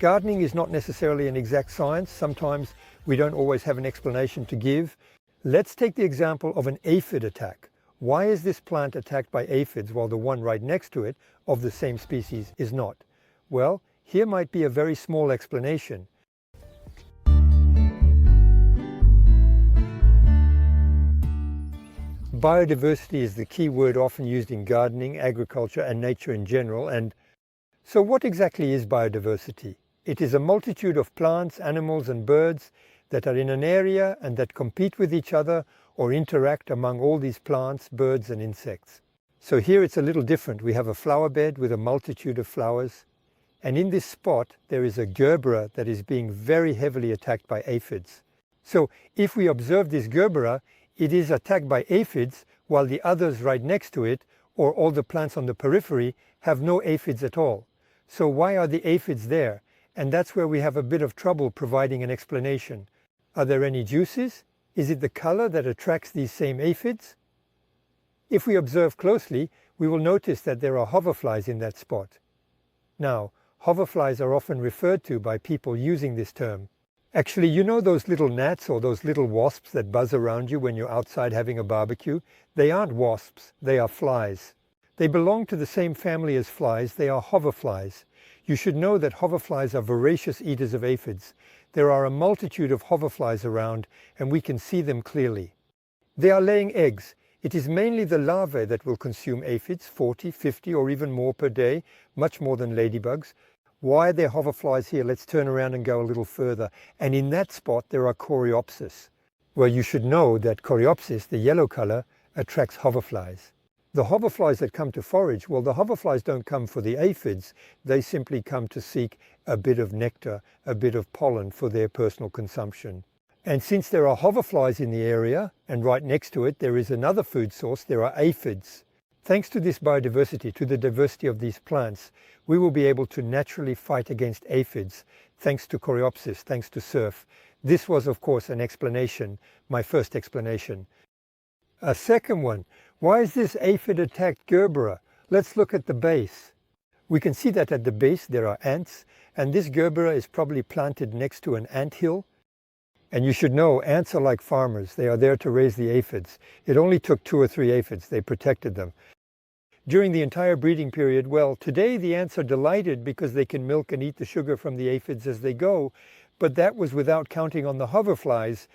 Gardening is not necessarily an exact science. Sometimes we don't always have an explanation to give. Let's take the example of an aphid attack. Why is this plant attacked by aphids while the one right next to it, of the same species, is not? Well, here might be a very small explanation. Biodiversity is the key word often used in gardening, agriculture, and nature in general. And so what exactly is biodiversity? It is a multitude of plants, animals, and birds that are in an area and that compete with each other or interact among all these plants, birds, and insects. So here it's a little different. We have a flower bed with a multitude of flowers. And in this spot, there is a gerbera that is being very heavily attacked by aphids. So if we observe this gerbera, it is attacked by aphids while the others right next to it, or all the plants on the periphery, have no aphids at all. So why are the aphids there? And that's where we have a bit of trouble providing an explanation. Are there any juices? Is it the color that attracts these same aphids? If we observe closely, we will notice that there are hoverflies in that spot. Now, hoverflies are often referred to by people using this term. Actually, you know those little gnats or those little wasps that buzz around you when you're outside having a barbecue? They aren't wasps, they are flies. They belong to the same family as flies, they are hoverflies. You should know that hoverflies are voracious eaters of aphids. There are a multitude of hoverflies around, and we can see them clearly. They are laying eggs. It is mainly the larvae that will consume aphids, 40, 50, or even more per day, much more than ladybugs. Why are there hoverflies here? Let's turn around and go a little further. And in that spot, there are coreopsis. Well, you should know that coreopsis, the yellow color, attracts hoverflies. The hoverflies that come to forage, well, the hoverflies don't come for the aphids. They simply come to seek a bit of nectar, a bit of pollen for their personal consumption. And since there are hoverflies in the area, and right next to it there is another food source, there are aphids. Thanks to this biodiversity, to the diversity of these plants, we will be able to naturally fight against aphids, thanks to coreopsis, thanks to surf. This was, of course, an explanation, my first explanation. A second one, why is this aphid-attacked gerbera? Let's look at the base. We can see that at the base there are ants, and this gerbera is probably planted next to an ant hill. And you should know, ants are like farmers. They are there to raise the aphids. It only took 2 or 3 aphids. They protected them. During the entire breeding period, well, today the ants are delighted because they can milk and eat the sugar from the aphids as they go, but that was without counting on the hoverflies